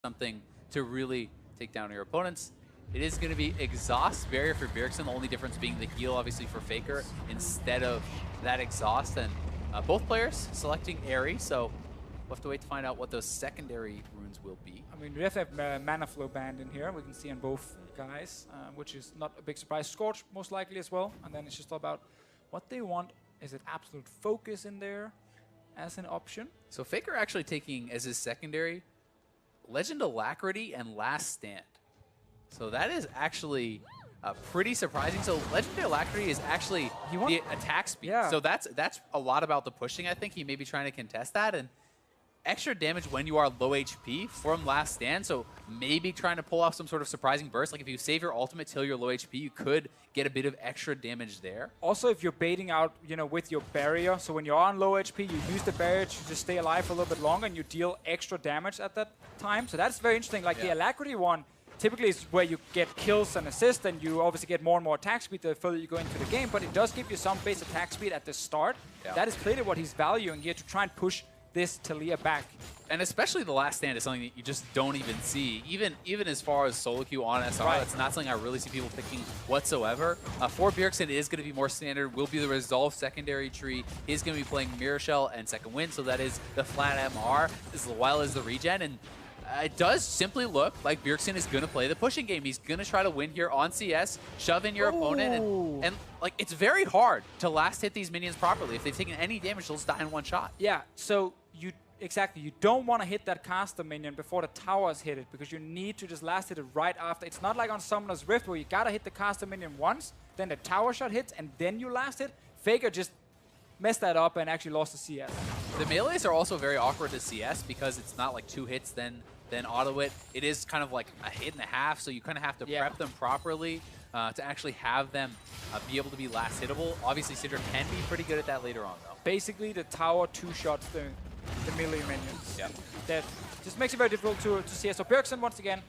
something to really take down your opponents. It is going to be exhaust barrier for Bjergsen, the only difference being the heal, obviously, for Faker instead of that exhaust. And both players selecting Airy, so we'll have to wait to find out what those secondary runes will be. I mean, we have mana flow band in here. We can see on both guys, which is not a big surprise. Scorch, most likely, as well. And then it's just all about what they want. Is it absolute focus in there as an option? So Faker actually taking as his secondary Legend Alacrity and Last Stand. So that is actually pretty surprising. So Legendary Alacrity is actually the attack speed. Yeah. So that's a lot about the pushing. I think he may be trying to contest that. And extra damage when you are low HP from Last Stand. So maybe trying to pull off some sort of surprising burst. Like if you save your ultimate till you're low HP, you could get a bit of extra damage there. Also, if you're baiting out, with your barrier, so when you're on low HP, you use the barrier to just stay alive for a little bit longer and you deal extra damage at that time. So that's very interesting. Like the Alacrity one typically is where you get kills and assists, and you obviously get more and more attack speed the further you go into the game, but it does give you some base attack speed at the start. Yeah. That is clearly what he's valuing here to try and push this Talia back. And especially the Last Stand is something that you just don't even see. Even as far as solo queue on SR, that's not something I really see people picking whatsoever. For Bjergsen, it is going to be more standard, will be the Resolve secondary tree. He's going to be playing Mirror Shell and Second Wind, so that is the flat MR as well as the regen. And it does simply look like Bjergsen is going to play the pushing game. He's going to try to win here on CS, shove in your opponent, and like it's very hard to last hit these minions properly. If they've taken any damage, they'll just die in one shot. Yeah, so you don't want to hit that caster minion before the towers hit it, because you need to just last hit it right after. It's not like on Summoner's Rift where you gotta hit the caster minion once, then the tower shot hits, and then you last hit. Faker just messed that up and actually lost the CS. The melees are also very awkward to CS because it's not like 2 hits then auto it. It is kind of like a hit and a half, so you kind of have to prep them properly to actually have them be able to be last hittable. Obviously, Sidra can be pretty good at that later on, though. Basically, the tower 2-shots the melee minions. Yep. That just makes it very difficult to CS. So Bjergsen, once again,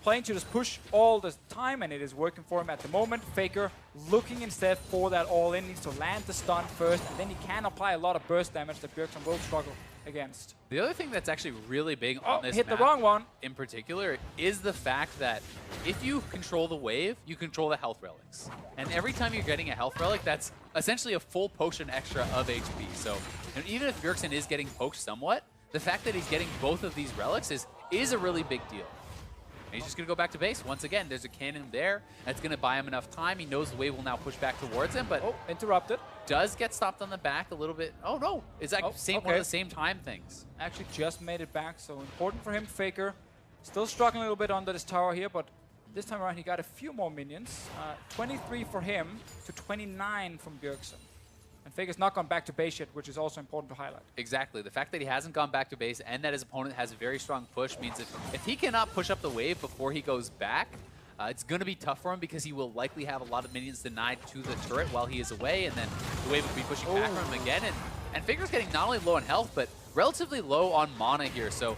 playing to just push all the time, and it is working for him at the moment. Faker looking instead for that all-in, needs to land the stun first, and then he can apply a lot of burst damage that Bjergsen will struggle against. The other thing that's actually really big on this hit map the wrong one in particular is the fact that if you control the wave, you control the health relics. And every time you're getting a health relic, that's essentially a full potion extra of HP. So even if Bjergsen is getting poked somewhat, the fact that he's getting both of these relics is a really big deal. And he's just going to go back to base. Once again, there's a cannon there. That's going to buy him enough time. He knows the wave will now push back towards him, but interrupted. Does get stopped on the back a little bit. Oh, no. It's like one of the same time things. Actually just made it back, so important for him. Faker still struggling a little bit under this tower here, but this time around he got a few more minions. 23 for him to 29 from Bjergsen. And Faker's not gone back to base yet, which is also important to highlight. Exactly. The fact that he hasn't gone back to base and that his opponent has a very strong push means if he cannot push up the wave before he goes back, it's going to be tough for him because he will likely have a lot of minions denied to the turret while he is away, and then the wave will be pushing back on him again. And Faker's getting not only low on health, but relatively low on mana here. So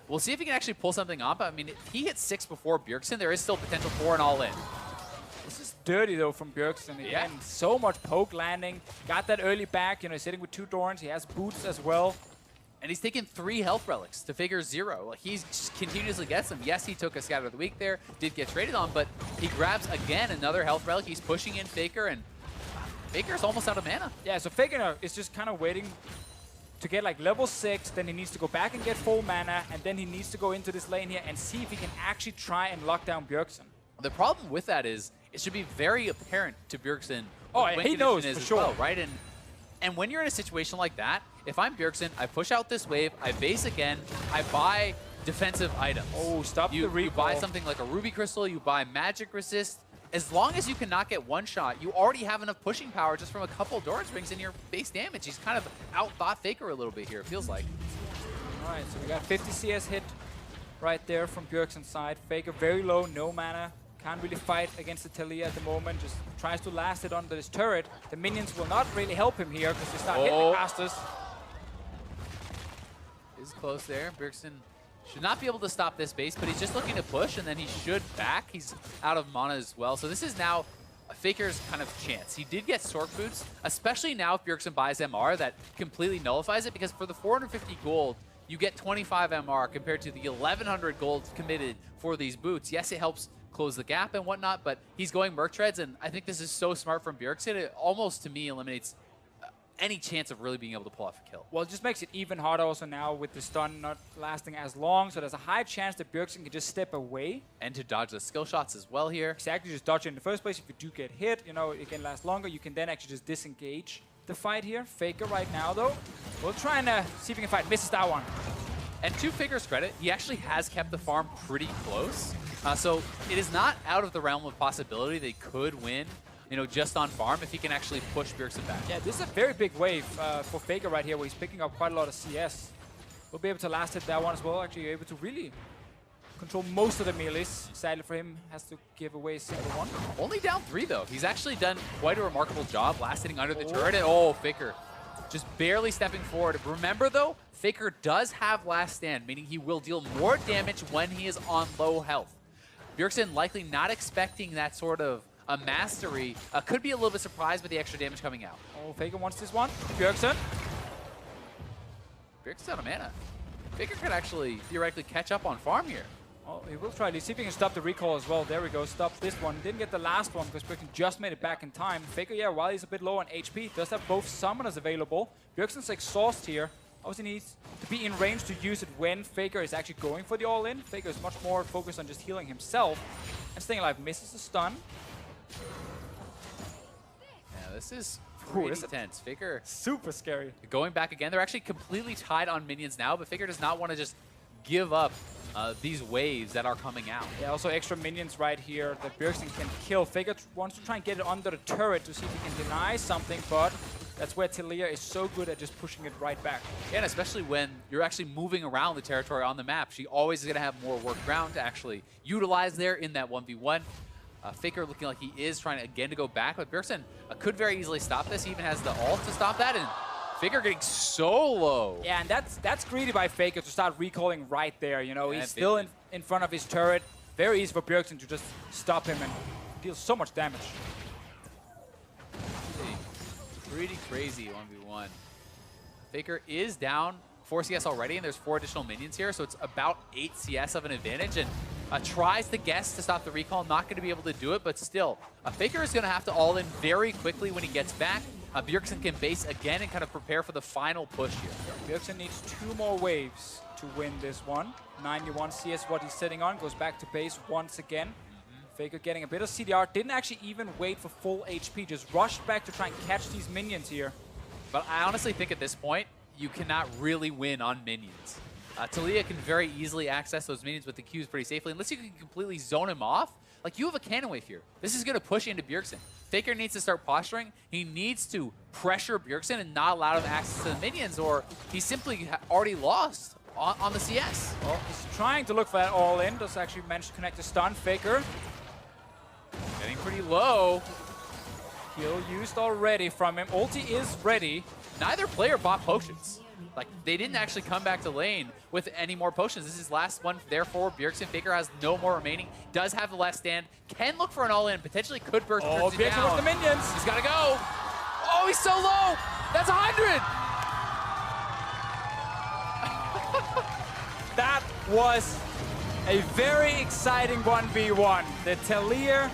we'll see if he can actually pull something up. I mean, if he hits 6 before Bjergsen, there is still potential for an all-in. This is dirty, though, from Bjergsen. Again, so much poke landing. Got that early back, he's sitting with 2 Dorns. He has boots as well. And he's taken 3 health relics to Faker 0. Like, he just continuously gets them. Yes, he took a Scatter of the Week there, did get traded on, but he grabs, again, another health relic. He's pushing in Faker, and Faker's almost out of mana. Yeah, so Faker is just kind of waiting to get like level 6, then he needs to go back and get full mana, and then he needs to go into this lane here and see if he can actually try and lock down Bjergsen. The problem with that is it should be very apparent to Bjergsen. Oh, he knows for sure. Well, right? And when you're in a situation like that, if I'm Bjergsen, I push out this wave, I base again, I buy defensive items. Oh, stop the recall. You buy something like a Ruby Crystal, you buy Magic Resist. As long as you cannot get one shot, you already have enough pushing power just from a couple Doran's Rings in your base damage. He's kind of outthought Faker a little bit here, it feels like. All right, so we got 50 CS hit right there from Bjergsen's side. Faker very low, no mana. Can't really fight against the Talia at the moment. Just tries to last it under this turret. The minions will not really help him here because they start hitting the casters. Is close there. Bjergsen should not be able to stop this base, but he's just looking to push, and then he should back. He's out of mana as well. So this is now Faker's kind of chance. He did get Sork Boots, especially now if Bjergsen buys MR, that completely nullifies it, because for the 450 gold, you get 25 MR compared to the 1,100 gold committed for these boots. Yes, it helps close the gap and whatnot, but he's going Merc Treads, and I think this is so smart from Bjergsen. It almost, to me, eliminates any chance of really being able to pull off a kill. Well, it just makes it even harder also now with the stun not lasting as long, so there's a high chance that Bjergsen can just step away. And to dodge the skill shots as well here. Exactly, just dodge it in the first place. If you do get hit, you know, it can last longer. You can then actually just disengage the fight here. Faker right now, though. We'll try and see if we can fight. Misses that one. And to Faker's credit, he actually has kept the farm pretty close. So it is not out of the realm of possibility they could win, you know, just on farm if he can actually push Bjergsen back. Yeah, this is a very big wave for Faker right here, where he's picking up quite a lot of CS. We'll be able to last hit that one as well. Actually, you're able to really control most of the melees. Sadly for him, has to give away a single one. Only down 3, though. He's actually done quite a remarkable job last hitting under the turret. And, oh, Faker just barely stepping forward. Remember, though, Faker does have last stand, meaning he will deal more damage when he is on low health. Bjergsen likely not expecting that sort of a mastery. Could be a little bit surprised by the extra damage coming out. Oh, Faker wants this one. Bjergsen's out of mana. Faker could actually theoretically catch up on farm here. Oh, he will try to see if he can stop the recall as well. There we go. Stop this one. Didn't get the last one because Bjergsen just made it back in time. Faker, yeah, while he's a bit low on HP, does have both summoners available. Bjergsen's exhaust here. Obviously needs to be in range to use it when Faker is actually going for the all-in. Faker is much more focused on just healing himself. And staying alive, misses the stun. Yeah, this is pretty tense. Faker super scary. Going back again. They're actually completely tied on minions now, but Faker does not want to just give up these waves that are coming out. Yeah, also extra minions right here that Bjergsen can kill. Faker wants to try and get it under the turret to see if he can deny something, but that's where Talia is so good at just pushing it right back. Yeah, and especially when you're actually moving around the territory on the map, she always is going to have more work ground to actually utilize there in that 1v1. Faker looking like he is trying again to go back, but Bjergsen could very easily stop this. He even has the ult to stop that, and Faker getting so low. Yeah, and that's greedy by Faker to start recalling right there. You know, he's still in front of his turret. Very easy for Bjergsen to just stop him and deal so much damage. Pretty crazy 1v1. Faker is down 4 CS already, and there's 4 additional minions here, so it's about 8 CS of an advantage, and tries to guess to stop the recall. Not going to be able to do it, but still, Faker is going to have to all in very quickly when he gets back. Bjergsen can base again and kind of prepare for the final push here. Bjergsen needs 2 more waves to win this one. 91 CS what he's sitting on, goes back to base once again. Faker getting a bit of CDR, didn't actually even wait for full HP, just rushed back to try and catch these minions here. But I honestly think at this point, you cannot really win on minions. Talia can very easily access those minions with the Qs pretty safely, unless you can completely zone him off. Like, you have a cannon wave here. This is going to push into Bjergsen. Faker needs to start posturing. He needs to pressure Bjergsen and not allow him access to the minions, or he's simply already lost on the CS. Well, he's trying to look for that all-in. Does actually manage to connect the stun. Faker getting pretty low. Heal used already from him. Ulti is ready. Neither player bought potions. Like, they didn't actually come back to lane with any more potions. This is last one, therefore, Bjergsen. Faker has no more remaining. Does have the last stand. Can look for an all-in. Potentially could burst Bjergsen Bjergsen down. with the minions. He's got to go. Oh, he's so low. That's 100. That was a very exciting 1v1. The Talia